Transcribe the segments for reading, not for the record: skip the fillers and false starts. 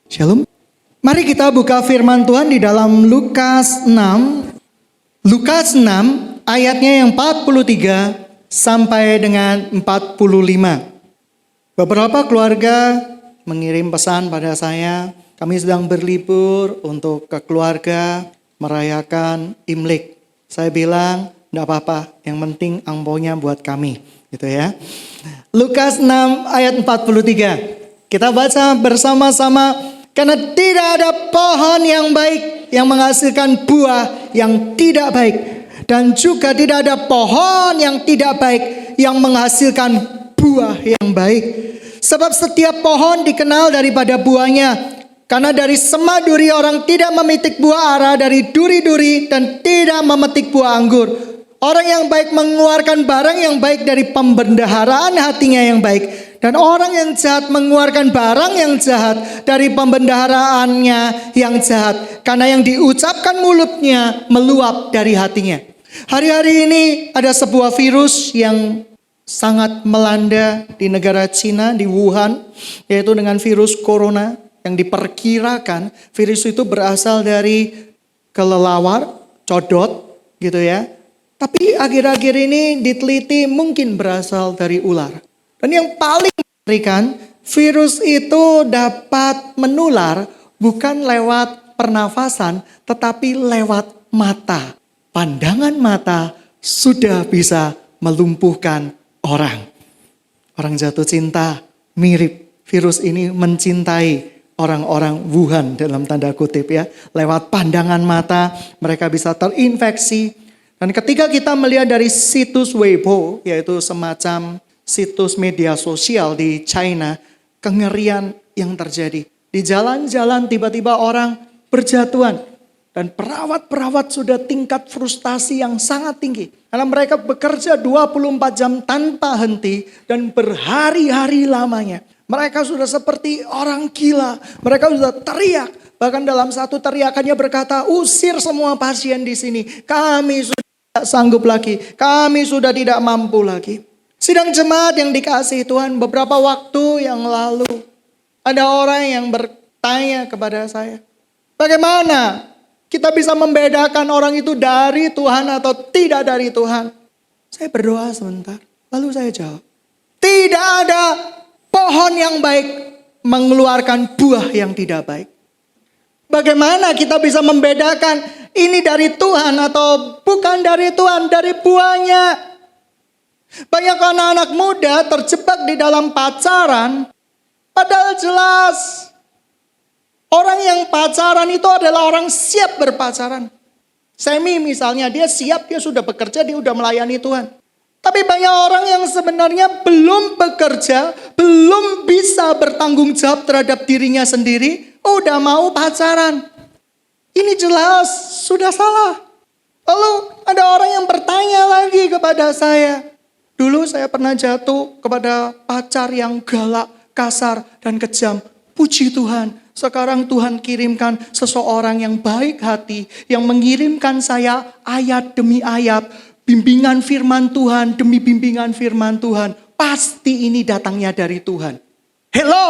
Shalom. Mari kita buka firman Tuhan di dalam Lukas 6. Lukas 6 ayatnya yang 43 sampai dengan 45. Beberapa keluarga mengirim pesan pada saya. Kami sedang berlibur untuk ke keluarga merayakan Imlek. Saya bilang, enggak apa-apa, yang penting angpaunya buat kami. Gitu ya. Lukas 6 ayat 43. Kita baca bersama-sama. Karena tidak ada pohon yang baik yang menghasilkan buah yang tidak baik. Dan juga tidak ada pohon yang tidak baik yang menghasilkan buah yang baik. Sebab setiap pohon dikenal daripada buahnya. Karena dari semaduri orang tidak memetik buah ara dari duri-duri dan tidak memetik buah anggur. Orang yang baik mengeluarkan barang yang baik dari pembendaharaan hatinya yang baik. Dan orang yang jahat mengeluarkan barang yang jahat dari pembendaharaannya yang jahat. Karena yang diucapkan mulutnya meluap dari hatinya. Hari-hari ini ada sebuah virus yang sangat melanda di negara Cina, di Wuhan. Yaitu dengan virus corona yang diperkirakan virus itu berasal dari kelelawar, codot gitu ya. Tapi akhir-akhir ini diteliti mungkin berasal dari ular. Dan yang paling mengerikan, virus itu dapat menular bukan lewat pernafasan, tetapi lewat mata. Pandangan mata sudah bisa melumpuhkan orang. Orang jatuh cinta mirip virus ini mencintai orang-orang Wuhan dalam tanda kutip ya. Lewat pandangan mata mereka bisa terinfeksi. Dan ketika kita melihat dari situs Weibo, yaitu semacam situs media sosial di China, kengerian yang terjadi. Di jalan-jalan tiba-tiba orang berjatuhan. Dan perawat-perawat sudah tingkat frustasi yang sangat tinggi. Karena mereka bekerja 24 jam tanpa henti dan berhari-hari lamanya. Mereka sudah seperti orang gila. Mereka sudah teriak. Bahkan dalam satu teriakannya berkata, usir semua pasien di sini. Kami sudah tidak sanggup lagi. Kami sudah tidak mampu lagi. Sidang jemaat yang dikasihi Tuhan, beberapa waktu yang lalu ada orang yang bertanya kepada saya, bagaimana kita bisa membedakan orang itu dari Tuhan atau tidak dari Tuhan? Saya berdoa sebentar, lalu saya jawab, tidak ada pohon yang baik mengeluarkan buah yang tidak baik. Bagaimana kita bisa membedakan ini dari Tuhan atau bukan dari Tuhan, dari buahnya? Banyak anak-anak muda terjebak di dalam pacaran, padahal jelas orang yang pacaran itu adalah orang siap berpacaran. Semi misalnya, dia siap, dia sudah bekerja, dia sudah melayani Tuhan. Tapi banyak orang yang sebenarnya belum bekerja, belum bisa bertanggung jawab terhadap dirinya sendiri, udah mau pacaran. Ini jelas sudah salah. Lalu ada orang yang bertanya lagi kepada saya, dulu saya pernah jatuh kepada pacar yang galak, kasar, dan kejam. Puji Tuhan, sekarang Tuhan kirimkan seseorang yang baik hati, yang mengirimkan saya ayat demi ayat, bimbingan firman Tuhan demi bimbingan firman Tuhan. Pasti ini datangnya dari Tuhan. Hello,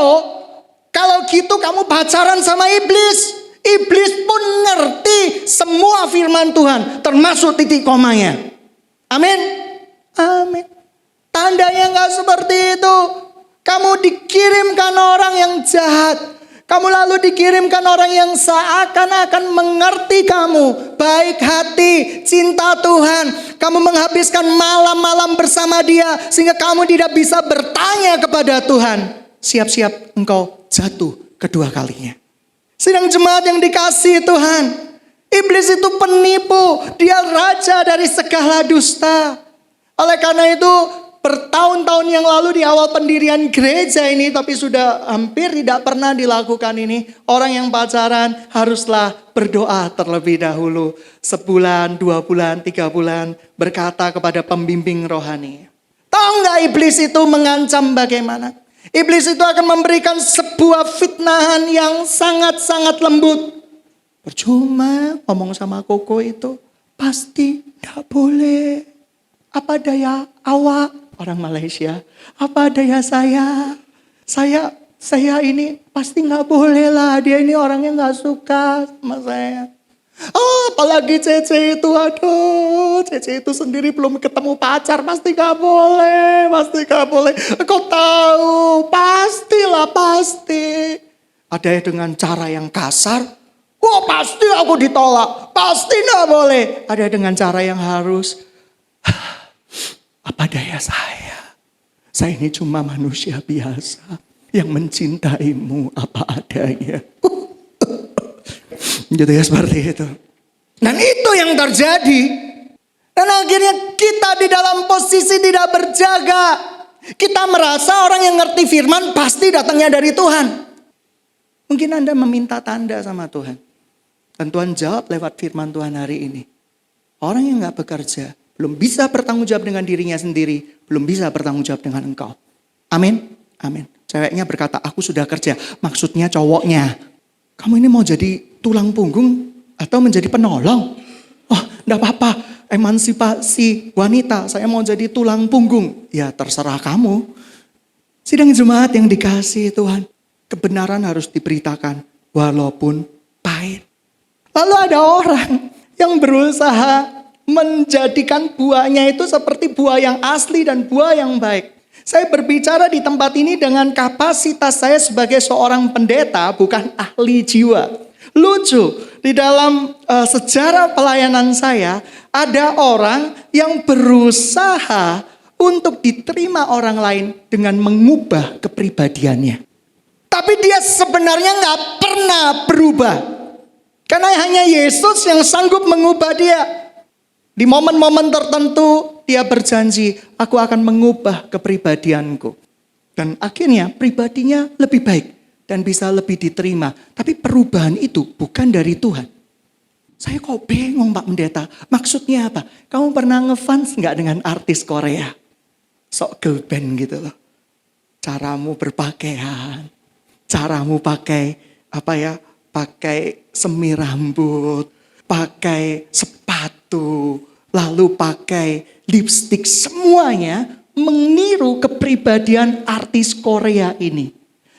kalau gitu kamu pacaran sama iblis. Iblis pun ngerti semua firman Tuhan, termasuk titik komanya. Amin. Amin. Tandanya gak seperti itu. Kamu dikirimkan orang yang jahat. Kamu lalu dikirimkan orang yang seakan-akan mengerti kamu. Baik hati, cinta Tuhan. Kamu menghabiskan malam-malam bersama dia. Sehingga kamu tidak bisa bertanya kepada Tuhan. Siap-siap engkau jatuh kedua kalinya. Sidang jemaat yang dikasihi Tuhan. Iblis itu penipu. Dia raja dari segala dusta. Oleh karena itu, bertahun-tahun yang lalu di awal pendirian gereja ini, tapi sudah hampir tidak pernah dilakukan ini. Orang yang pacaran haruslah berdoa terlebih dahulu. Sebulan, 2 bulan, 3 bulan. Berkata kepada pembimbing rohani. Tahu nggak iblis itu mengancam bagaimana? Iblis itu akan memberikan sebuah fitnahan yang sangat-sangat lembut. Percuma ngomong sama Koko itu. Pasti tidak boleh. Apa daya awak? Orang Malaysia. Apa daya saya? Saya saya ini pasti gak boleh lah. Dia ini orangnya gak suka sama saya. Apalagi Cece itu, aduh, Cece itu sendiri belum ketemu pacar, pasti gak boleh, pasti gak boleh. Kau tahu, pastilah, pasti. Ada yang dengan cara yang kasar, wah pasti aku ditolak, pasti gak boleh. Ada dengan cara yang harus, apa daya saya ini cuma manusia biasa yang mencintaimu apa adanya. Gitu ya, seperti itu. Dan itu yang terjadi. Dan akhirnya kita di dalam posisi tidak berjaga. Kita merasa orang yang ngerti firman pasti datangnya dari Tuhan. Mungkin Anda meminta tanda sama Tuhan. Dan Tuhan jawab lewat firman Tuhan hari ini. Orang yang gak bekerja, belum bisa bertanggung jawab dengan dirinya sendiri, belum bisa bertanggung jawab dengan engkau. Amin. Amin. Ceweknya berkata, aku sudah kerja. Maksudnya cowoknya. Kamu ini mau jadi tulang punggung atau menjadi penolong? Oh, enggak apa-apa. Emansipasi wanita, saya mau jadi tulang punggung. Ya terserah kamu. Sidang jemaat yang dikasihi Tuhan, kebenaran harus diberitakan walaupun pahit. Lalu ada orang yang berusaha menjadikan buahnya itu seperti buah yang asli dan buah yang baik. Saya berbicara di tempat ini dengan kapasitas saya sebagai seorang pendeta, bukan ahli jiwa. Lucu, di dalam sejarah pelayanan saya, ada orang yang berusaha untuk diterima orang lain dengan mengubah kepribadiannya. Tapi dia sebenarnya gak pernah berubah. Karena hanya Yesus yang sanggup mengubah dia. Di momen-momen tertentu dia berjanji, aku akan mengubah kepribadianku. Dan akhirnya pribadinya lebih baik dan bisa lebih diterima. Tapi perubahan itu bukan dari Tuhan. Saya kok bingung Pak Pendeta, maksudnya apa? Kamu pernah ngefans gak dengan artis Korea? Sok girl band gitu loh. Caramu berpakaian, caramu pakai pakai semi rambut, pakai sepatu, lalu pakai lipstik, semuanya meniru kepribadian artis Korea ini.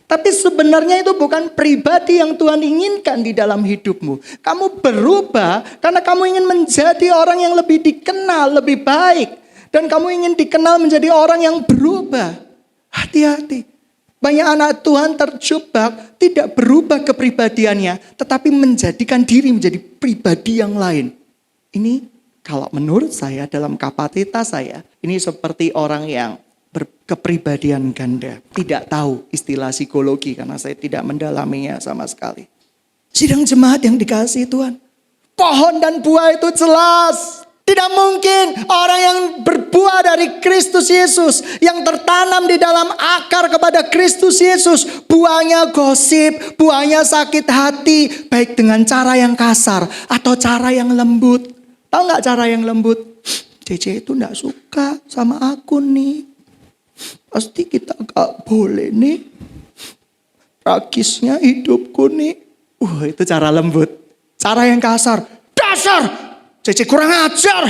Tapi sebenarnya itu bukan pribadi yang Tuhan inginkan di dalam hidupmu. Kamu berubah karena kamu ingin menjadi orang yang lebih dikenal, lebih baik. Dan kamu ingin dikenal menjadi orang yang berubah. Hati-hati. Banyak anak Tuhan terjebak, tidak berubah kepribadiannya, tetapi menjadikan diri menjadi pribadi yang lain. Ini kalau menurut saya, dalam kapasitas saya, ini seperti orang yang berkepribadian ganda. Tidak tahu istilah psikologi karena saya tidak mendalaminya sama sekali. Sidang jemaat yang dikasihi Tuhan, pohon dan buah itu jelas. Tidak mungkin orang yang berbuah dari Kristus Yesus, yang tertanam di dalam akar kepada Kristus Yesus, buahnya gosip, buahnya sakit hati, baik dengan cara yang kasar atau cara yang lembut. Tahu gak cara yang lembut? Cece itu gak suka sama aku nih. Pasti kita gak boleh nih. Tragisnya hidupku nih. Itu cara lembut. Cara yang kasar. Dasar! Cece kurang ajar,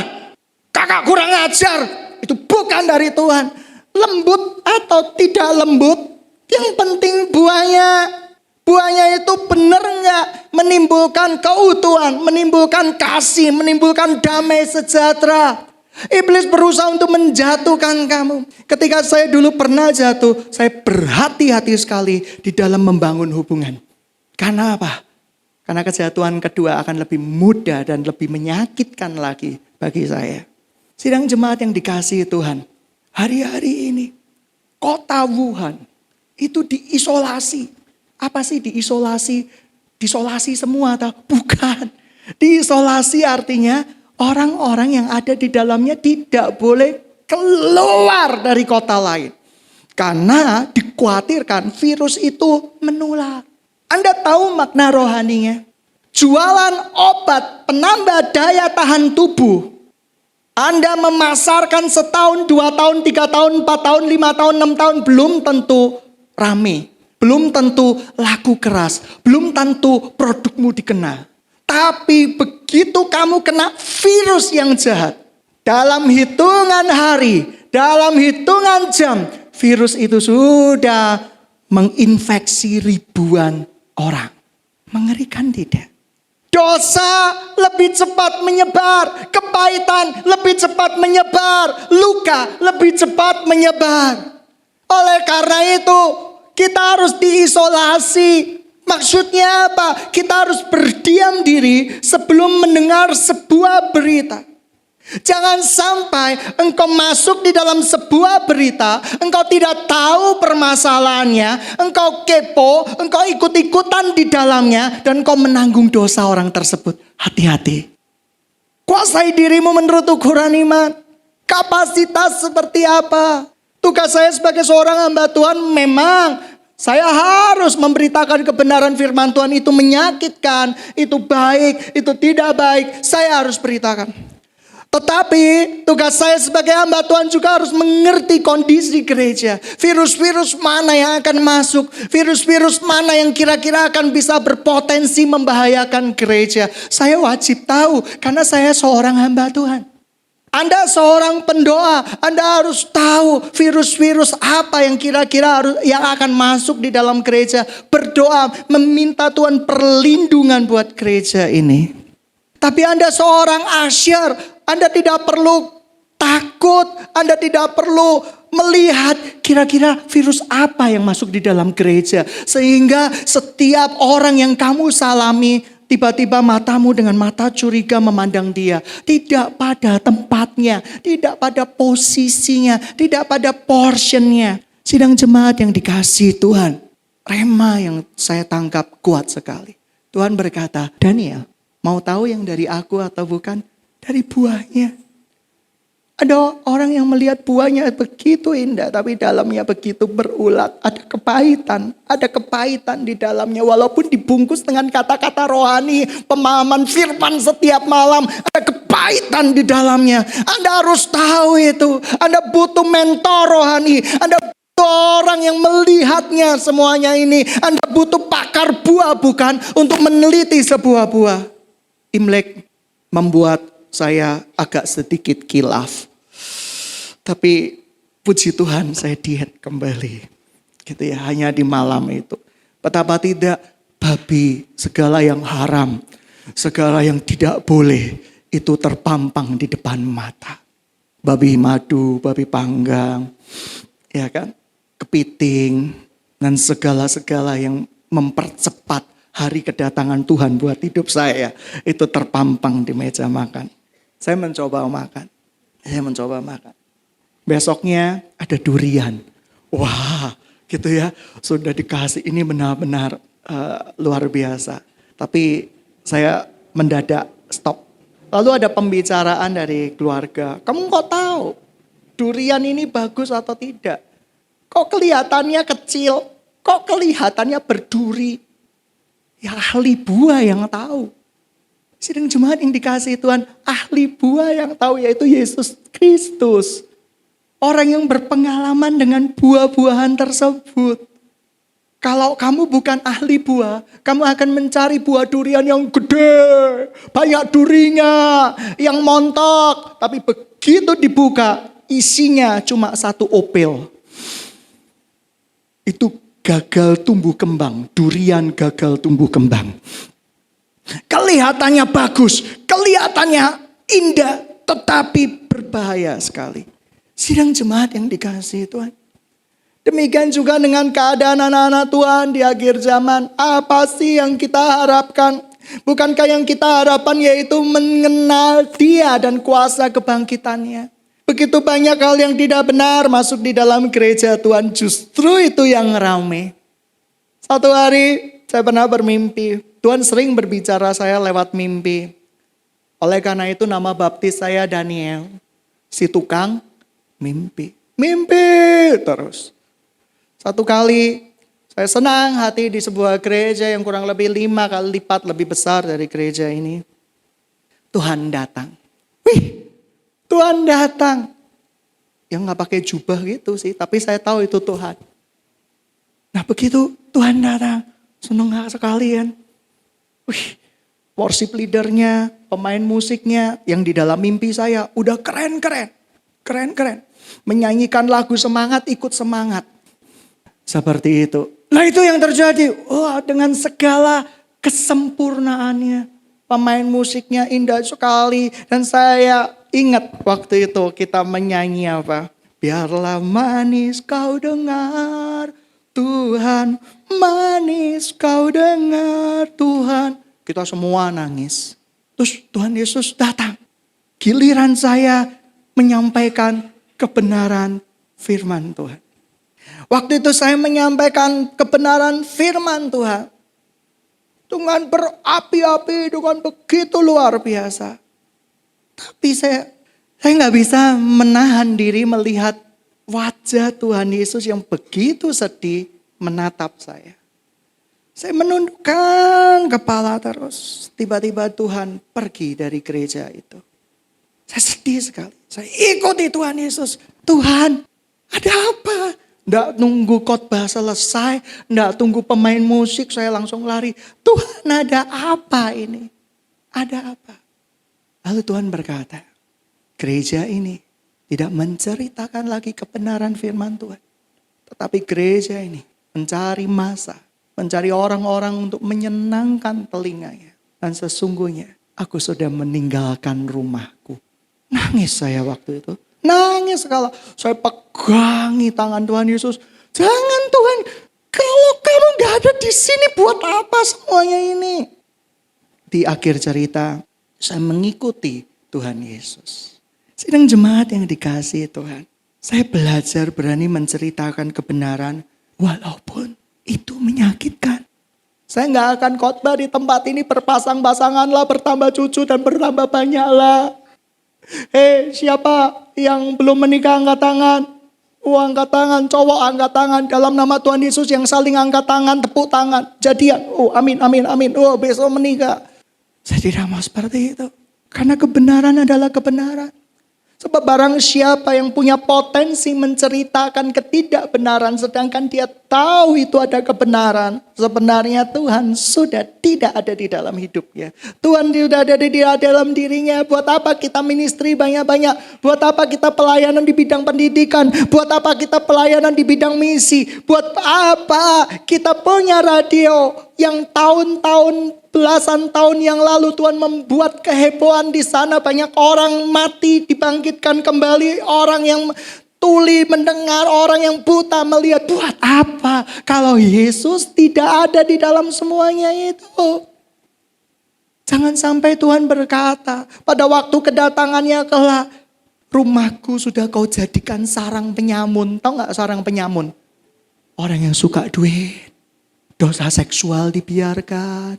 kakak kurang ajar, itu bukan dari Tuhan. Lembut atau tidak lembut, yang penting buahnya itu benar nggak menimbulkan keutuhan, menimbulkan kasih, menimbulkan damai sejahtera. Iblis berusaha untuk menjatuhkan kamu. Ketika saya dulu pernah jatuh, saya berhati-hati sekali di dalam membangun hubungan. Karena apa? Karena kejatuhan kedua akan lebih mudah dan lebih menyakitkan lagi bagi saya. Sidang jemaat yang dikasihi Tuhan. Hari-hari ini kota Wuhan itu diisolasi. Apa sih diisolasi? Diisolasi semua atau bukan? Diisolasi artinya orang-orang yang ada di dalamnya tidak boleh keluar dari kota lain. Karena dikhawatirkan virus itu menular. Anda tahu makna rohaninya? Jualan obat penambah daya tahan tubuh. Anda memasarkan setahun, 2 tahun, 3 tahun, 4 tahun, 5 tahun, 6 tahun. Belum tentu rame. Belum tentu laku keras. Belum tentu produkmu dikenal. Tapi begitu kamu kena virus yang jahat. Dalam hitungan hari, dalam hitungan jam, virus itu sudah menginfeksi ribuan orang. Mengerikan tidak? Dosa lebih cepat menyebar, kepahitan lebih cepat menyebar, luka lebih cepat menyebar. Oleh karena itu, kita harus diisolasi. Maksudnya apa? Kita harus berdiam diri sebelum mendengar sebuah berita. Jangan sampai engkau masuk di dalam sebuah berita, engkau tidak tahu permasalahannya, engkau kepo, engkau ikut-ikutan di dalamnya, dan engkau menanggung dosa orang tersebut. Hati-hati. Kuasai dirimu menurut ukuran iman. Kapasitas seperti apa? Tugas saya sebagai seorang hamba Tuhan, memang saya harus memberitakan kebenaran firman Tuhan. Itu menyakitkan, itu baik, itu tidak baik. Saya harus beritakan. Tetapi tugas saya sebagai hamba Tuhan juga harus mengerti kondisi gereja. Virus-virus mana yang akan masuk. Virus-virus mana yang kira-kira akan bisa berpotensi membahayakan gereja. Saya wajib tahu karena saya seorang hamba Tuhan. Anda seorang pendoa, Anda harus tahu virus-virus apa yang kira-kira yang akan masuk di dalam gereja. Berdoa, meminta Tuhan perlindungan buat gereja ini. Tapi Anda seorang asyar, Anda tidak perlu takut, Anda tidak perlu melihat kira-kira virus apa yang masuk di dalam gereja. Sehingga setiap orang yang kamu salami, tiba-tiba matamu dengan mata curiga memandang dia. Tidak pada tempatnya, tidak pada posisinya, tidak pada portionnya. Sidang jemaat yang dikasihi Tuhan, rema yang saya tangkap kuat sekali. Tuhan berkata, Daniel, mau tahu yang dari aku atau bukan? Dari buahnya. Ada orang yang melihat buahnya begitu indah, tapi dalamnya begitu berulat. Ada kepahitan di dalamnya. Walaupun dibungkus dengan kata-kata rohani, pemahaman firman setiap malam, ada kepahitan di dalamnya. Anda harus tahu itu. Anda butuh mentor rohani. Anda butuh orang yang melihatnya semuanya ini. Anda butuh pakar buah bukan untuk meneliti sebuah buah. Imlek membuat saya agak sedikit kilaf. Tapi puji Tuhan saya diet kembali. Gitu ya, hanya di malam itu. Betapa tidak babi, segala yang haram, segala yang tidak boleh itu terpampang di depan mata. Babi madu, babi panggang, ya kan? Kepiting dan segala-segala yang mempercepat hari kedatangan Tuhan buat hidup saya itu terpampang di meja makan. Saya mencoba makan. Besoknya ada durian. Wah, gitu ya. Sudah dikasih, ini benar-benar luar biasa. Tapi saya mendadak stop. Lalu ada pembicaraan dari keluarga. Kamu kok tahu durian ini bagus atau tidak? Kok kelihatannya kecil? Kok kelihatannya berduri? Ya ahli buah yang tahu. Sidang jemaat yang dikasihi Tuhan, ahli buah yang tahu yaitu Yesus Kristus. Orang yang berpengalaman dengan buah-buahan tersebut. Kalau kamu bukan ahli buah, kamu akan mencari buah durian yang gede, banyak durinya, yang montok. Tapi begitu dibuka, isinya cuma satu opel. Itu gagal tumbuh kembang, durian gagal tumbuh kembang. Kelihatannya bagus, kelihatannya indah, tetapi berbahaya sekali. Sidang jemaat yang dikasihi Tuhan. Demikian juga dengan keadaan anak-anak Tuhan di akhir zaman. Apa sih yang kita harapkan? Bukankah yang kita harapkan yaitu mengenal Dia dan kuasa kebangkitannya? Begitu banyak hal yang tidak benar masuk di dalam gereja Tuhan. Justru itu yang ramai. Satu hari saya pernah bermimpi. Tuhan sering berbicara saya lewat mimpi. Oleh karena itu nama baptis saya Daniel. Si tukang mimpi. Mimpi terus. Satu kali saya senang hati di sebuah gereja yang kurang lebih 5 kali lipat lebih besar dari gereja ini. Tuhan datang. Wih, Tuhan datang. Yang gak pakai jubah gitu sih, tapi saya tahu itu Tuhan. Nah begitu Tuhan datang, senang sekali kan. Wih, worship leadernya, pemain musiknya yang di dalam mimpi saya udah keren. Menyanyikan lagu semangat, ikut semangat. Seperti itu. Nah itu yang terjadi. Wah, dengan segala kesempurnaannya. Pemain musiknya indah sekali. Dan saya ingat waktu itu kita menyanyi apa? Biarlah manis kau dengar Tuhan. Manis kau dengar Tuhan. Kita semua nangis. Terus Tuhan Yesus datang. Giliran saya menyampaikan kebenaran firman Tuhan. Waktu itu saya menyampaikan kebenaran firman Tuhan. Dengan berapi-api, dengan begitu luar biasa. Tapi saya nggak bisa menahan diri melihat wajah Tuhan Yesus yang begitu sedih menatap saya. Saya menundukkan kepala terus. Tiba-tiba Tuhan pergi dari gereja itu. Saya sedih sekali. Saya ikuti Tuhan Yesus. Tuhan, ada apa? Nggak nunggu khotbah selesai. Nggak tunggu pemain musik. Saya langsung lari. Tuhan, ada apa ini? Ada apa? Lalu Tuhan berkata, gereja ini tidak menceritakan lagi kebenaran firman Tuhan. Tetapi gereja ini mencari masa. Mencari orang-orang untuk menyenangkan telinganya. Dan sesungguhnya aku sudah meninggalkan rumahku. Nangis saya waktu itu. Nangis kalau saya pegangi tangan Tuhan Yesus. Jangan Tuhan, kalau kamu gak ada di sini buat apa semuanya ini? Di akhir cerita saya mengikuti Tuhan Yesus. Sidang jemaat yang dikasihi Tuhan. Saya belajar berani menceritakan kebenaran walaupun itu menyakitkan. Saya gak akan khotbah di tempat ini berpasang-pasangan lah, bertambah cucu dan bertambah banyak lah. Hei, siapa yang belum menikah angkat tangan? Angkat tangan, cowok angkat tangan. Dalam nama Tuhan Yesus yang saling angkat tangan, tepuk tangan. Jadian, amin, amin, amin. Besok menikah. Saya tidak mau seperti itu. Karena kebenaran adalah kebenaran. Sebab barang siapa yang punya potensi menceritakan ketidakbenaran, sedangkan dia tahu itu ada kebenaran, sebenarnya Tuhan sudah tidak ada di dalam hidupnya. Tuhan sudah ada di dalam dirinya. Buat apa kita ministry banyak-banyak? Buat apa kita pelayanan di bidang pendidikan? Buat apa kita pelayanan di bidang misi? Buat apa kita punya radio yang tahun-tahun, belasan tahun yang lalu Tuhan membuat kehebohan di sana, banyak orang mati dibangkitkan kembali, orang yang tuli mendengar, orang yang buta melihat. Buat apa kalau Yesus tidak ada di dalam semuanya itu? Jangan sampai Tuhan berkata pada waktu kedatangannya kelak, rumahku sudah kau jadikan sarang penyamun. Tahu gak sarang penyamun? Orang yang suka duit, dosa seksual dibiarkan,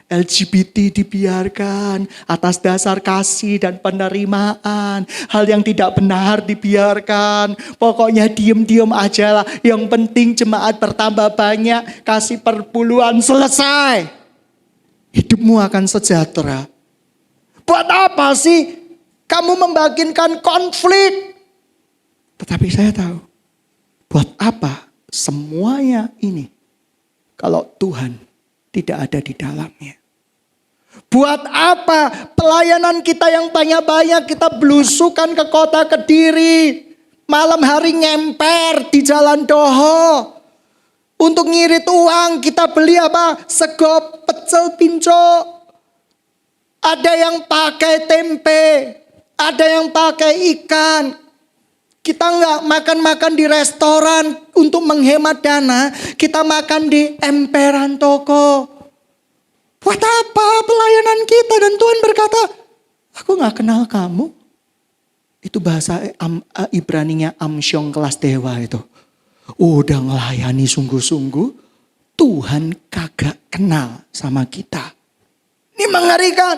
LGBT dibiarkan, atas dasar kasih dan penerimaan. Hal yang tidak benar dibiarkan. Pokoknya diem-diem aja lah. Yang penting jemaat bertambah banyak, kasih perpuluhan, selesai. Hidupmu akan sejahtera. Buat apa sih kamu membagikan konflik? Tetapi saya tahu, buat apa semuanya ini kalau Tuhan tidak ada di dalamnya? Buat apa pelayanan kita yang banyak-banyak kita belusukan ke kota Kediri, malam hari ngemper di Jalan Doho. Untuk ngirit uang kita beli apa? Sego pecel pinco. Ada yang pakai tempe, ada yang pakai ikan. Kita nggak makan-makan di restoran untuk menghemat dana. Kita makan di emperan toko. Buat apa pelayanan kita? Dan Tuhan berkata, aku nggak kenal kamu. Itu bahasa Ibraninya Amsyong kelas dewa itu. Udah ngelayani sungguh-sungguh, Tuhan kagak kenal sama kita. Ini mengerikan.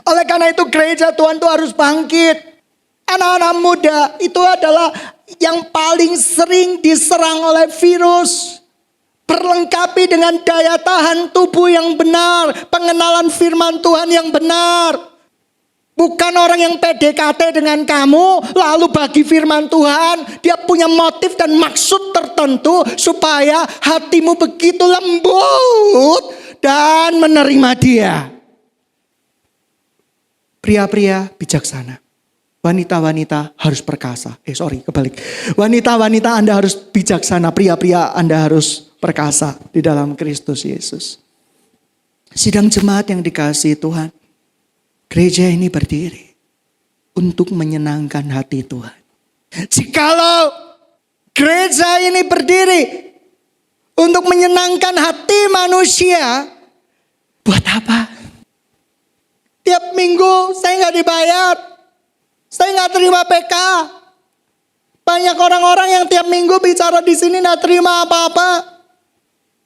Oleh karena itu gereja Tuhan tuh harus bangkit. Anak-anak muda itu adalah yang paling sering diserang oleh virus. Perlengkapi dengan daya tahan tubuh yang benar. Pengenalan firman Tuhan yang benar. Bukan orang yang PDKT dengan kamu lalu bagi firman Tuhan. Dia punya motif dan maksud tertentu supaya hatimu begitu lembut dan menerima dia. Pria-pria bijaksana. Wanita-wanita harus perkasa. Kebalik. Wanita-wanita Anda harus bijaksana. Pria-pria Anda harus perkasa di dalam Kristus Yesus. Sidang jemaat yang dikasihi Tuhan. Gereja ini berdiri untuk menyenangkan hati Tuhan. Jikalau gereja ini berdiri untuk menyenangkan hati manusia, buat apa? Tiap minggu saya nggak dibayar, saya nggak terima PK. Banyak orang-orang yang tiap minggu bicara di sini nggak terima apa-apa.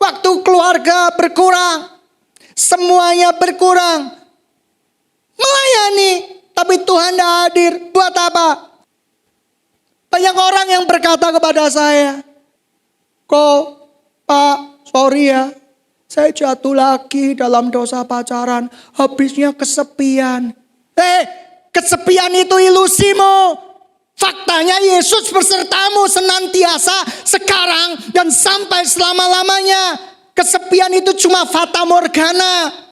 Waktu keluarga berkurang, semuanya berkurang. Melayani, tapi Tuhan tidak hadir. Buat apa? Banyak orang yang berkata kepada saya, kok Pak, sorry ya, saya jatuh lagi dalam dosa pacaran. Habisnya kesepian. Kesepian itu ilusimu. Faktanya Yesus besertamu senantiasa sekarang dan sampai selama-lamanya. Kesepian itu cuma fata morgana.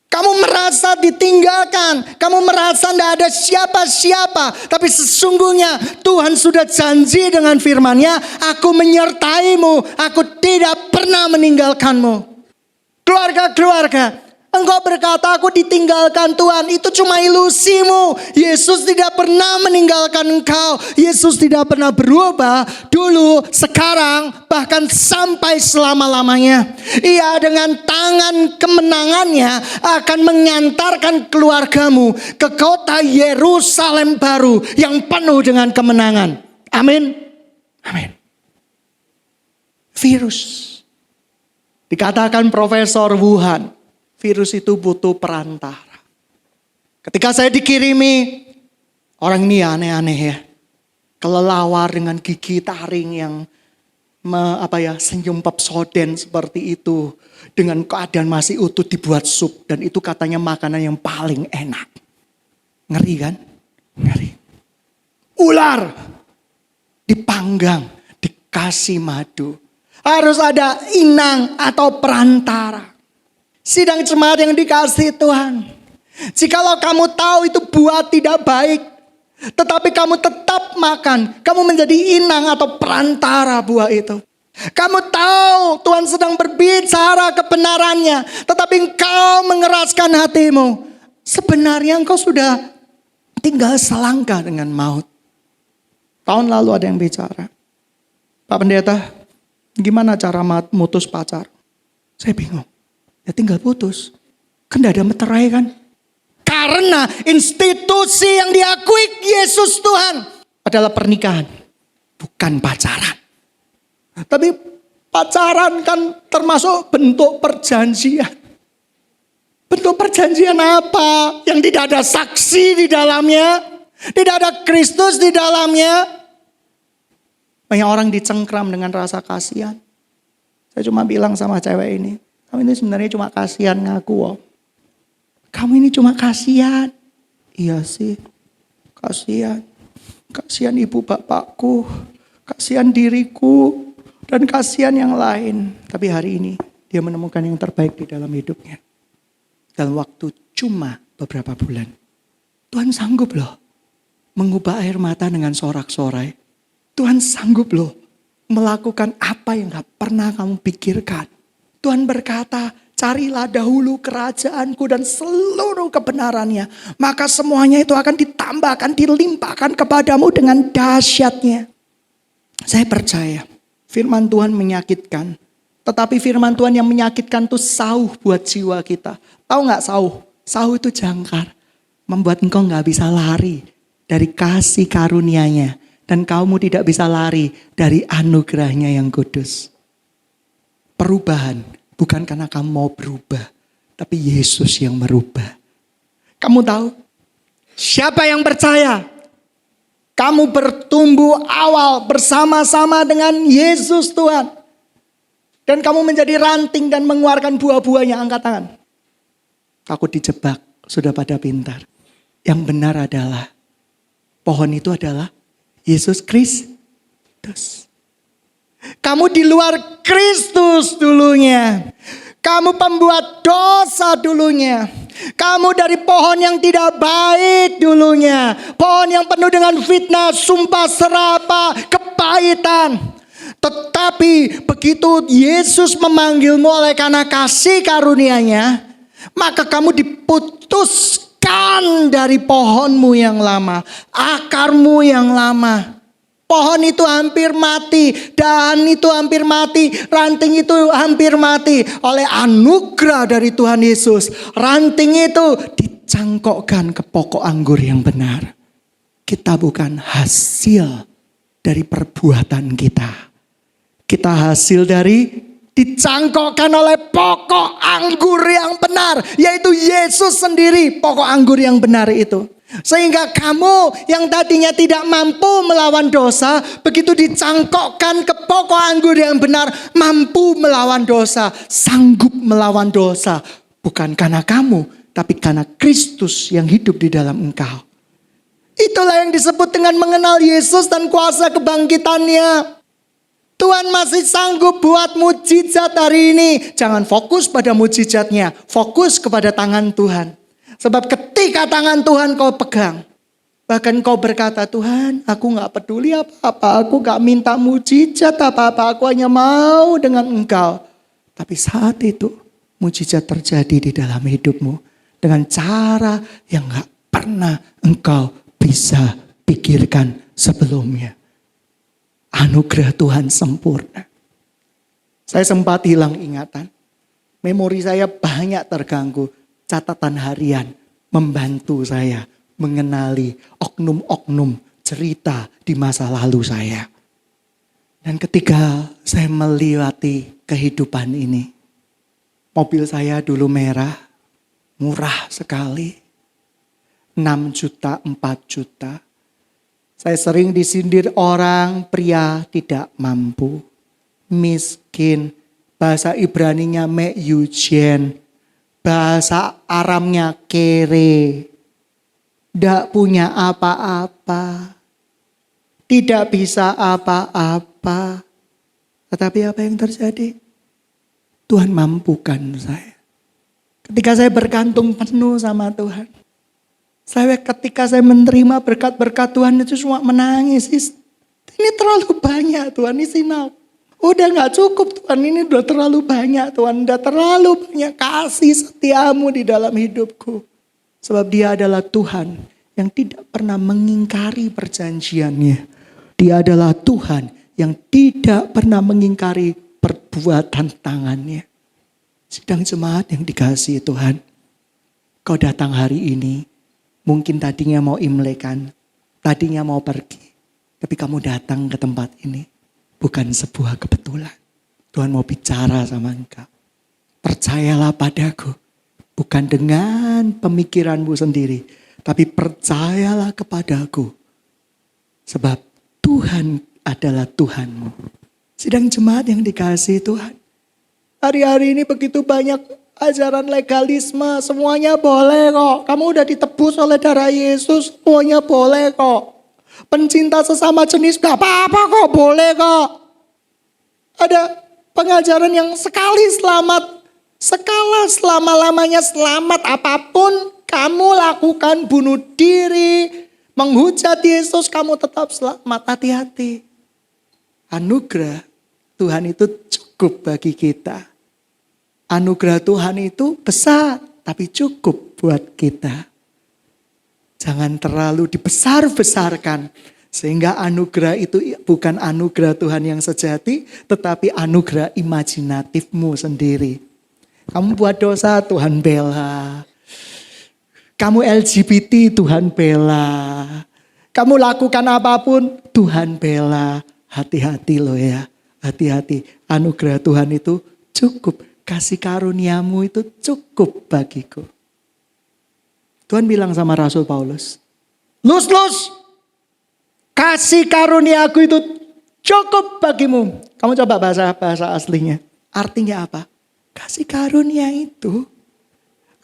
Kamu merasa ditinggalkan. Kamu merasa tidak ada siapa-siapa. Tapi sesungguhnya Tuhan sudah janji dengan firman-Nya. Aku menyertaimu. Aku tidak pernah meninggalkanmu. Keluarga-keluarga. Engkau berkata aku ditinggalkan Tuhan. Itu cuma ilusimu. Yesus tidak pernah meninggalkan engkau. Yesus tidak pernah berubah. Dulu, sekarang, bahkan sampai selama-lamanya. Ia dengan tangan kemenangannya akan mengantarkan keluargamu ke kota Yerusalem baru yang penuh dengan kemenangan. Amin. Amin. Virus. Dikatakan Profesor Wuhan. Virus itu butuh perantara. Ketika saya dikirimi, orang ini aneh-aneh ya. Kelelawar dengan gigi taring yang senyum pepsoden seperti itu. Dengan keadaan masih utuh dibuat sup. Dan itu katanya makanan yang paling enak. Ngeri kan? Ngeri. Ular dipanggang, dikasih madu. Harus ada inang atau perantara. Sidang jemaat yang dikasihi Tuhan. Jikalau kamu tahu itu buah tidak baik, tetapi kamu tetap makan, kamu menjadi inang atau perantara buah itu. Kamu tahu Tuhan sedang berbicara kebenarannya, tetapi engkau mengeraskan hatimu. Sebenarnya engkau sudah tinggal selangkah dengan maut. Tahun lalu ada yang bicara, Pak Pendeta, gimana cara mutus pacar? Saya bingung. Ya tinggal putus. Kan gak ada meterai kan? Karena institusi yang diakui Yesus Tuhan adalah pernikahan. Bukan pacaran. Tapi pacaran kan termasuk bentuk perjanjian. Bentuk perjanjian apa? Yang tidak ada saksi di dalamnya. Tidak ada Kristus di dalamnya. Banyak orang dicengkram dengan rasa kasihan. Saya cuma bilang sama cewek ini, kamu ini sebenarnya cuma kasihan ngaku. Oh. Kamu ini cuma kasihan. Iya sih, kasihan. Kasihan ibu bapakku, kasihan diriku, dan kasihan yang lain. Tapi hari ini dia menemukan yang terbaik di dalam hidupnya. Dalam waktu cuma beberapa bulan. Tuhan sanggup loh mengubah air mata dengan sorak-sorai. Tuhan sanggup loh melakukan apa yang gak pernah kamu pikirkan. Tuhan berkata, carilah dahulu kerajaanku dan seluruh kebenarannya. Maka semuanya itu akan ditambahkan, dilimpahkan kepadamu dengan dahsyatnya. Saya percaya firman Tuhan menyakitkan. Tetapi firman Tuhan yang menyakitkan itu sauh buat jiwa kita. Tahu gak sauh? Sauh itu jangkar. Membuat engkau gak bisa lari dari kasih karunia-Nya. Dan kamu tidak bisa lari dari anugerahnya yang kudus. Perubahan bukan karena kamu mau berubah, tapi Yesus yang merubah. Kamu tahu siapa yang percaya? Kamu bertumbuh awal bersama-sama dengan Yesus Tuhan. Dan kamu menjadi ranting dan mengeluarkan buah-buahnya. Angkat tangan. Takut dijebak, sudah pada pintar. Yang benar adalah pohon itu adalah Yesus Kristus. Kamu di luar Kristus dulunya. Kamu pembuat dosa dulunya. Kamu dari pohon yang tidak baik dulunya. Pohon yang penuh dengan fitnah, sumpah serapah, kepahitan. Tetapi begitu Yesus memanggilmu oleh karena kasih karunia-Nya, maka kamu diputuskan dari pohonmu yang lama, akarmu yang lama. Pohon itu hampir mati, dahan itu hampir mati, ranting itu hampir mati. Oleh anugerah dari Tuhan Yesus, ranting itu dicangkokkan ke pokok anggur yang benar. Kita bukan hasil dari perbuatan kita. Kita hasil dari dicangkokkan oleh pokok anggur yang benar, yaitu Yesus sendiri, pokok anggur yang benar itu. Sehingga kamu yang tadinya tidak mampu melawan dosa, begitu dicangkokkan ke pokok anggur yang benar, mampu melawan dosa, sanggup melawan dosa. Bukan karena kamu, tapi karena Kristus yang hidup di dalam engkau. Itulah yang disebut dengan mengenal Yesus dan kuasa kebangkitannya. Tuhan masih sanggup buat mujizat hari ini. Jangan fokus pada mujizatnya, fokus kepada tangan Tuhan. Sebab ketika tangan Tuhan kau pegang, bahkan kau berkata, Tuhan, aku gak peduli apa-apa, aku gak minta mujizat apa-apa, aku hanya mau dengan Engkau. Tapi saat itu mujizat terjadi di dalam hidupmu dengan cara yang gak pernah engkau bisa pikirkan sebelumnya. Anugerah Tuhan sempurna. Saya sempat hilang ingatan. Memori saya banyak terganggu. Catatan harian membantu saya mengenali oknum-oknum cerita di masa lalu saya. Dan ketika saya melewati kehidupan ini, mobil saya dulu merah, murah sekali. 6 juta, 4 juta. Saya sering disindir orang, pria tidak mampu, miskin, bahasa Ibraninya me'yujen, bahasa Aramnya kere, tidak punya apa-apa, tidak bisa apa-apa. Tetapi apa yang terjadi? Tuhan mampukan saya. Ketika saya bergantung penuh sama Tuhan. Ketika saya menerima berkat-berkat Tuhan itu cuma menangis. Ini terlalu banyak Tuhan, isi now. Udah gak cukup Tuhan, ini udah terlalu banyak Tuhan. Udah terlalu banyak kasih setiamu di dalam hidupku. Sebab Dia adalah Tuhan yang tidak pernah mengingkari perjanjiannya. Dia adalah Tuhan yang tidak pernah mengingkari perbuatan tangannya. Sidang jemaat yang dikasihi Tuhan. Kau datang hari ini. Mungkin tadinya mau imlekan, tadinya mau pergi. Tapi kamu datang ke tempat ini bukan sebuah kebetulan. Tuhan mau bicara sama engkau. Percayalah padaku. Bukan dengan pemikiranmu sendiri. Tapi percayalah kepadaku. Sebab Tuhan adalah Tuhanmu. Sidang jemaat yang dikasihi Tuhan. Hari-hari ini begitu banyak ajaran legalisme, semuanya boleh kok. Kamu udah ditebus oleh darah Yesus, semuanya boleh kok. Pencinta sesama jenis gak apa-apa kok, boleh kok. Ada pengajaran yang sekali selamat, sekala selama-lamanya selamat apapun kamu lakukan, bunuh diri, menghujat Yesus, kamu tetap selamat. Hati-hati. Anugerah Tuhan itu cukup bagi kita. Anugerah Tuhan itu besar, tapi cukup buat kita. Jangan terlalu dibesar-besarkan. Sehingga anugerah itu bukan anugerah Tuhan yang sejati, tetapi anugerah imajinatifmu sendiri. Kamu buat dosa, Tuhan bela. Kamu LGBT, Tuhan bela. Kamu lakukan apapun, Tuhan bela. Hati-hati loh ya, hati-hati. Anugerah Tuhan itu cukup. Kasih karuniamu itu cukup bagiku. Tuhan bilang sama Rasul Paulus, Lus, kasih karuniaku itu cukup bagimu. Kamu coba bahasa aslinya. Artinya apa? Kasih karunia itu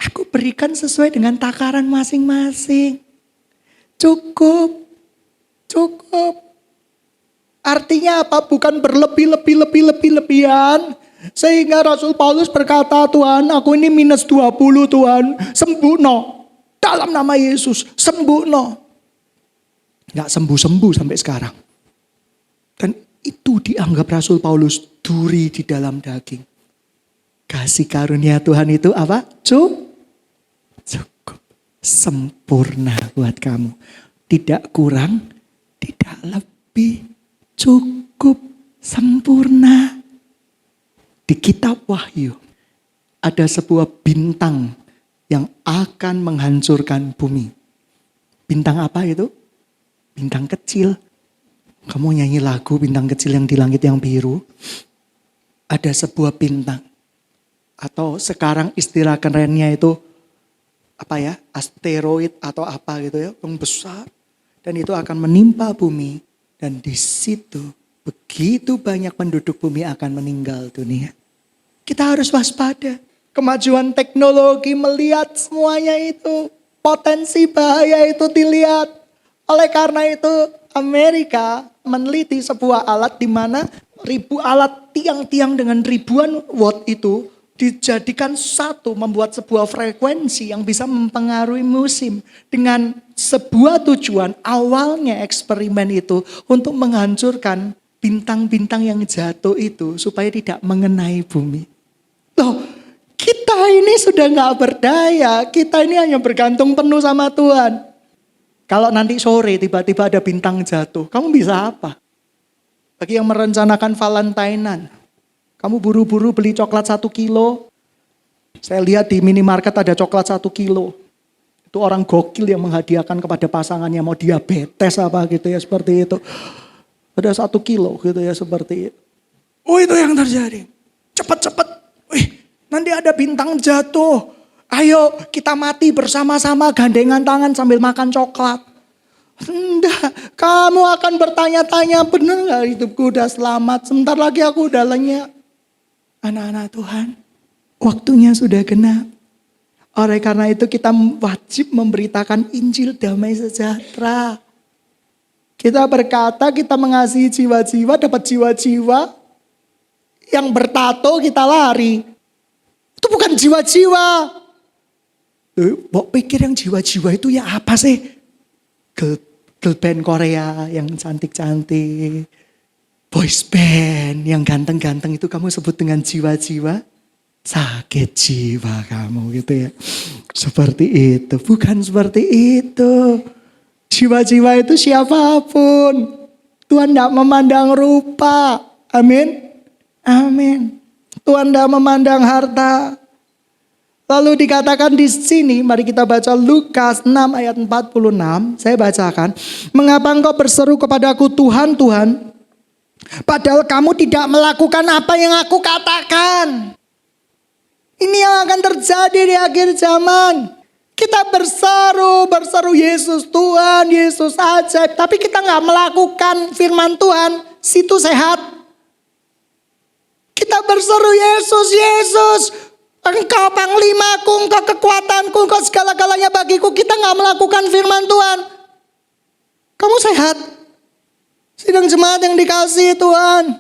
aku berikan sesuai dengan takaran masing-masing. Cukup. Artinya apa? Bukan berlebih-lebihan. Sehingga Rasul Paulus berkata, Tuhan aku ini minus 20 Tuhan, sembuhno. Dalam nama Yesus, sembuhno. Gak sembuh-sembuh sampai sekarang. Dan itu dianggap Rasul Paulus duri di dalam daging. Kasih karunia Tuhan itu apa? Cukup. Sempurna buat kamu. Tidak kurang, tidak lebih. Cukup, sempurna. Di kitab Wahyu ada sebuah bintang yang akan menghancurkan bumi. Bintang apa itu? Bintang kecil. Kamu nyanyi lagu bintang kecil yang di langit yang biru. Ada sebuah bintang. Atau sekarang istilah kerennya itu apa ya? Asteroid atau apa gitu ya. Yang besar. Dan itu akan menimpa bumi. Dan di situ begitu banyak penduduk bumi akan meninggal dunia. Kita harus waspada. Kemajuan teknologi melihat semuanya itu. Potensi bahaya itu dilihat. Oleh karena itu Amerika meneliti sebuah alat di mana alat tiang-tiang dengan ribuan watt itu dijadikan satu, membuat sebuah frekuensi yang bisa mempengaruhi musim. Dengan sebuah tujuan, awalnya eksperimen itu untuk menghancurkan bintang-bintang yang jatuh itu supaya tidak mengenai bumi. Loh, kita ini sudah gak berdaya. Kita ini hanya bergantung penuh sama Tuhan. Kalau nanti sore tiba-tiba ada bintang jatuh, kamu bisa apa? Bagi yang merencanakan Valentinean, kamu buru-buru beli coklat 1 kilo. Saya lihat di minimarket ada coklat 1 kilo. Itu orang gokil yang menghadiahkan kepada pasangannya, mau diabetes apa gitu ya, seperti itu. Ada 1 kilo gitu ya, seperti itu. Oh, itu yang terjadi. Cepat-cepat. Wih, nanti ada bintang jatuh. Ayo kita mati bersama-sama gandengan tangan sambil makan coklat. Enggak, kamu akan bertanya-tanya, benar gak hidupku udah selamat? Sebentar lagi aku udah lenyap. Anak-anak Tuhan, waktunya sudah genap. Oleh karena itu kita wajib memberitakan Injil damai sejahtera. Kita berkata kita mengasihi jiwa-jiwa, dapat jiwa-jiwa. Yang bertato kita lari. Itu bukan jiwa-jiwa. Mau pikir yang jiwa-jiwa itu ya apa sih? Girl band Korea yang cantik-cantik. Boys band yang ganteng-ganteng itu kamu sebut dengan jiwa-jiwa. Sakit jiwa kamu gitu ya. Seperti itu. Bukan seperti itu. Jiwa-jiwa itu siapapun. Tuhan tidak memandang rupa. Amin. Amin. Tuhan tidak memandang harta. Lalu dikatakan di sini, mari kita baca Lukas 6 ayat 46. Saya bacakan. Mengapa engkau berseru kepadaku Tuhan, Tuhan, padahal kamu tidak melakukan apa yang aku katakan. Ini yang akan terjadi di akhir zaman. Kita berseru Yesus Tuhan, Yesus ajaib. Tapi kita gak melakukan firman Tuhan, situ sehat. Kita berseru Yesus, Yesus. Engkau panglimaku, engkau kekuatanku, engkau segala-galanya bagiku. Kita gak melakukan firman Tuhan. Kamu sehat. Sidang jemaat yang dikasihi Tuhan.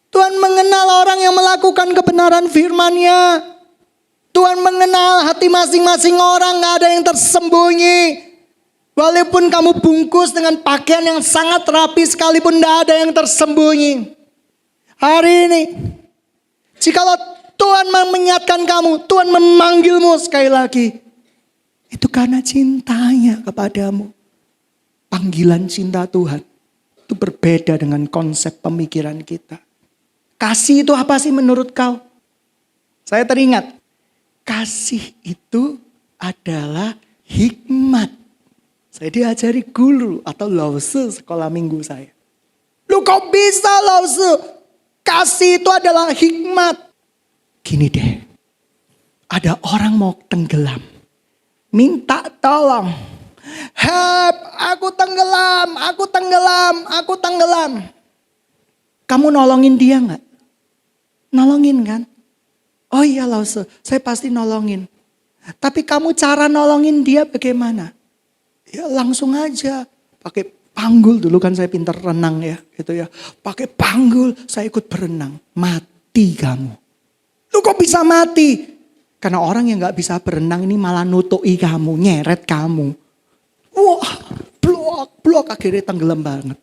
Tuhan mengenal orang yang melakukan kebenaran firman-Nya. Tuhan mengenal hati masing-masing orang, gak ada yang tersembunyi. Walaupun kamu bungkus dengan pakaian yang sangat rapi sekalipun gak ada yang tersembunyi. Hari ini, jikalau Tuhan mengingatkan kamu, Tuhan memanggilmu sekali lagi. Itu karena cintanya kepadamu. Panggilan cinta Tuhan itu berbeda dengan konsep pemikiran kita. Kasih itu apa sih menurut kau? Saya teringat, kasih itu adalah hikmat. Saya diajari guru atau lause sekolah minggu saya. Lu kok bisa lause? Kasih itu adalah hikmat. Gini deh, ada orang mau tenggelam, minta tolong. Help, aku tenggelam, aku tenggelam, aku tenggelam. Kamu nolongin dia gak? Nolongin kan? Oh iya Lause, saya pasti nolongin. Tapi kamu cara nolongin dia bagaimana? Ya langsung aja, pakai panggul dulu kan saya pintar renang ya, gitu ya. Pakai panggul, saya ikut berenang, mati. mati kamu. Lu kok bisa mati? Karena orang yang gak bisa berenang ini malah nutuki kamu, nyeret kamu. Wah, blok akhirnya tenggelam banget.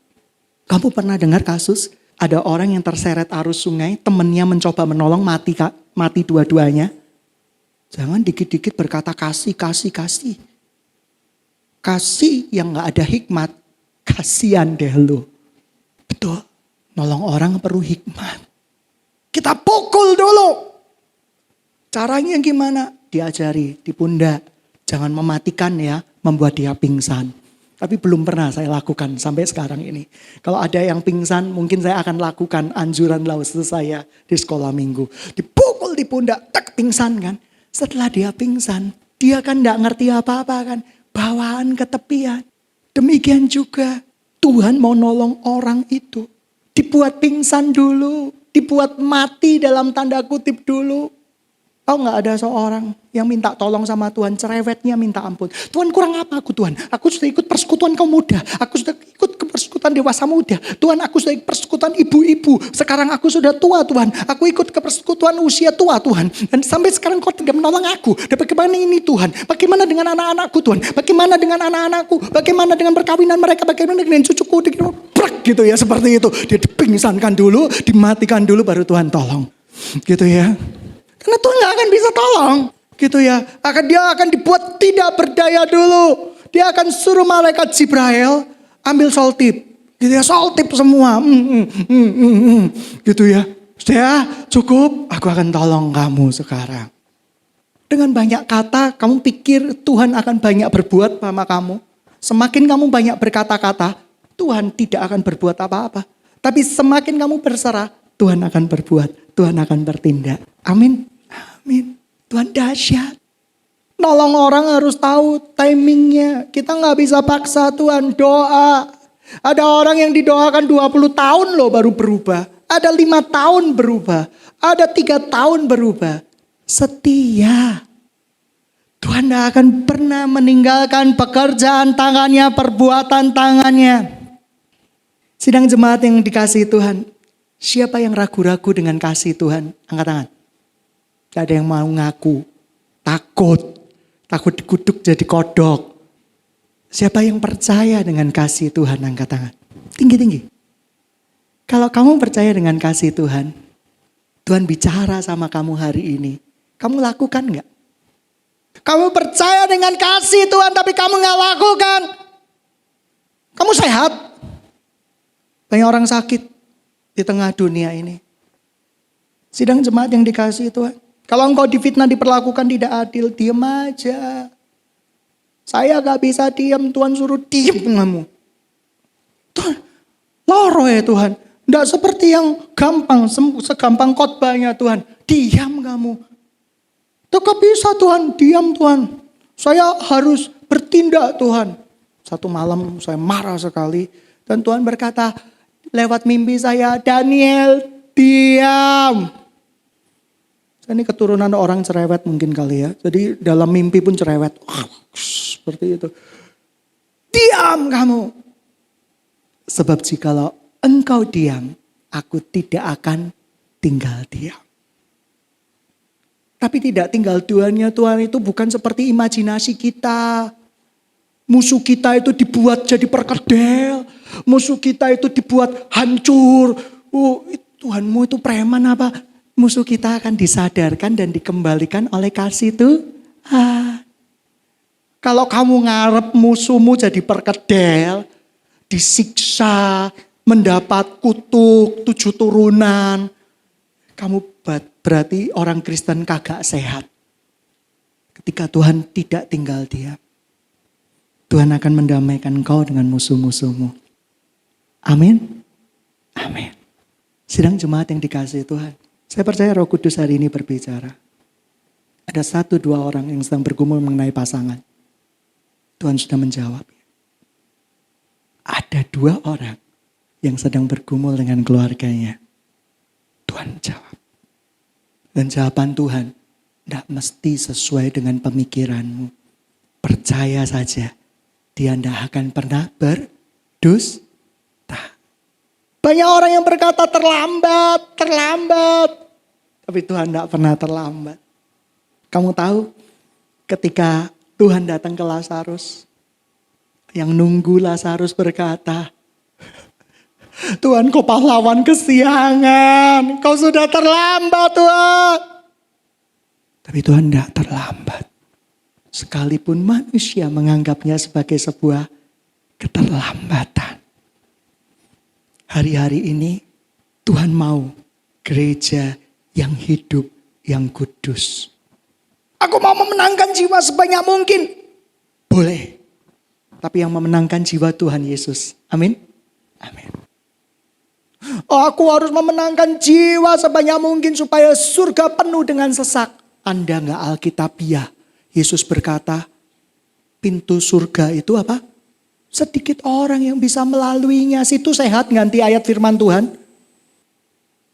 Kamu pernah dengar kasus ada orang yang terseret arus sungai, temennya mencoba menolong, mati dua-duanya. Jangan dikit-dikit berkata kasih. Kasih yang gak ada hikmat, kasihan deh lu. Betul, nolong orang perlu hikmat. Kita pukul dulu. Caranya gimana? Diajari di pundak. Jangan mematikan ya, membuat dia pingsan. Tapi belum pernah saya lakukan sampai sekarang ini. Kalau ada yang pingsan, mungkin saya akan lakukan anjuran lawas saya di sekolah minggu. Dipukul di pundak, tak pingsan kan. Setelah dia pingsan, dia kan gak ngerti apa-apa kan. Bawaan ke tepian. Demikian juga Tuhan mau nolong orang itu. Dibuat pingsan dulu. Dibuat mati dalam tanda kutip dulu. Tahu gak ada seorang yang minta tolong sama Tuhan, cerewetnya minta ampun. Tuhan kurang apa aku Tuhan? Aku sudah ikut persekutuan kaum muda. Aku sudah ikut ke persekutuan dewasa muda. Tuhan aku sudah ikut persekutuan ibu-ibu. Sekarang aku sudah tua Tuhan. Aku ikut ke persekutuan usia tua Tuhan. Dan sampai sekarang kau tidak menolong aku. Dan bagaimana ini Tuhan? Bagaimana dengan anak-anakku Tuhan? Bagaimana dengan anak-anakku? Bagaimana dengan perkawinan mereka? Bagaimana dengan cucuku? Gitu ya, seperti itu. Dia dipingsankan dulu, dimatikan dulu baru Tuhan tolong. Gitu ya. Karena Tuhan gak akan bisa tolong. Gitu ya. Dia akan dibuat tidak berdaya dulu. Dia akan suruh malaikat Jibril ambil saltip. Gitu ya, saltip semua. Gitu ya. Sudah cukup, aku akan tolong kamu sekarang. Dengan banyak kata, kamu pikir Tuhan akan banyak berbuat sama kamu. Semakin kamu banyak berkata-kata, Tuhan tidak akan berbuat apa-apa. Tapi semakin kamu berserah, Tuhan akan berbuat. Tuhan akan bertindak. Amin. Amin. Tuhan dahsyat. Nolong orang harus tahu timingnya. Kita gak bisa paksa Tuhan, doa. Ada orang yang didoakan 20 tahun loh baru berubah. Ada 5 tahun berubah. Ada 3 tahun berubah. Setia. Tuhan gak akan pernah meninggalkan pekerjaan tangannya, perbuatan tangannya. Sidang jemaat yang dikasihi Tuhan. Siapa yang ragu-ragu dengan kasih Tuhan? Angkat tangan. Gak ada yang mau ngaku. Takut dikutuk jadi kodok. Siapa yang percaya dengan kasih Tuhan? Angkat tangan. Tinggi-tinggi. Kalau kamu percaya dengan kasih Tuhan, Tuhan bicara sama kamu hari ini. Kamu lakukan gak? Kamu percaya dengan kasih Tuhan tapi kamu gak lakukan. Kamu sehat. Banyak orang sakit di tengah dunia ini. Sidang jemaat yang dikasihi Tuhan. Kalau engkau difitnah, diperlakukan tidak adil, diam aja. Saya gak bisa diam, Tuhan suruh diam kamu. Tuhan, loro ya Tuhan. Tidak seperti yang gampang, segampang khotbahnya Tuhan. Diam kamu. Tetap bisa Tuhan, diam Tuhan. Saya harus bertindak Tuhan. Satu malam saya marah sekali. Dan Tuhan berkata lewat mimpi saya, Daniel diam. Saya ini keturunan orang cerewet mungkin kali ya. Jadi dalam mimpi pun cerewet. Seperti itu. Diam kamu. Sebab jikalau engkau diam, aku tidak akan tinggal diam. Tapi tidak tinggal diamnya Tuhan itu bukan seperti imajinasi kita. Musuh kita itu dibuat jadi perkedel. Musuh kita itu dibuat hancur. Tuhanmu itu preman apa? Musuh kita akan disadarkan dan dikembalikan oleh kasih Tuhan. Kalau kamu ngarep musuhmu jadi perkedel, disiksa, mendapat kutuk 7 turunan, kamu berarti orang Kristen kagak sehat. Ketika Tuhan tidak tinggal diam, Tuhan akan mendamaikan kau dengan musuh-musuhmu. Amin. Amin. Sidang jemaat yang dikasihi Tuhan. Saya percaya Roh Kudus hari ini berbicara. Ada 1-2 orang yang sedang bergumul mengenai pasangan. Tuhan sudah menjawab. Ada 2 orang yang sedang bergumul dengan keluarganya. Tuhan jawab. Dan jawaban Tuhan tidak mesti sesuai dengan pemikiranmu. Percaya saja. Dia tidak akan pernah berdusta. Banyak orang yang berkata terlambat. Tapi Tuhan tidak pernah terlambat. Kamu tahu ketika Tuhan datang ke Lazarus, yang nunggu Lazarus berkata, Tuhan kau pahlawan kesiangan, kau sudah terlambat Tuhan. Tapi Tuhan tidak terlambat. Sekalipun manusia menganggapnya sebagai sebuah keterlambatan. Hari-hari ini Tuhan mau gereja yang hidup, yang kudus. Aku mau memenangkan jiwa sebanyak mungkin. Boleh. Tapi yang memenangkan jiwa Tuhan Yesus. Amin. Amin. Aku harus memenangkan jiwa sebanyak mungkin supaya surga penuh dengan sesak. Anda gak Alkitabiah. Yesus berkata, pintu surga itu apa? Sedikit orang yang bisa melaluinya. Situ sehat ganti ayat firman Tuhan.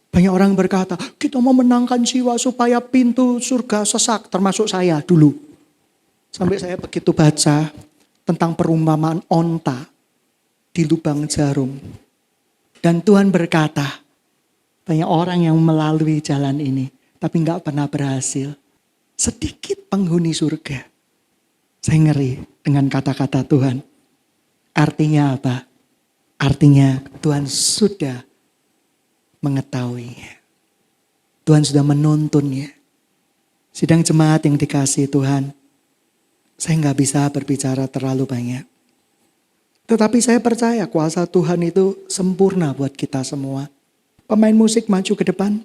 Banyak orang berkata, kita mau menangkan jiwa supaya pintu surga sesak. Termasuk saya dulu. Sampai saya begitu baca tentang perumpamaan onta di lubang jarum. Dan Tuhan berkata, banyak orang yang melalui jalan ini. Tapi gak pernah berhasil. Sedikit penghuni surga. Saya ngeri dengan kata-kata Tuhan. Artinya apa? Artinya Tuhan sudah mengetahuinya. Tuhan sudah menuntunnya. Sidang jemaat yang dikasihi Tuhan, saya nggak bisa berbicara terlalu banyak. Tetapi saya percaya kuasa Tuhan itu sempurna buat kita semua. Pemain musik maju ke depan.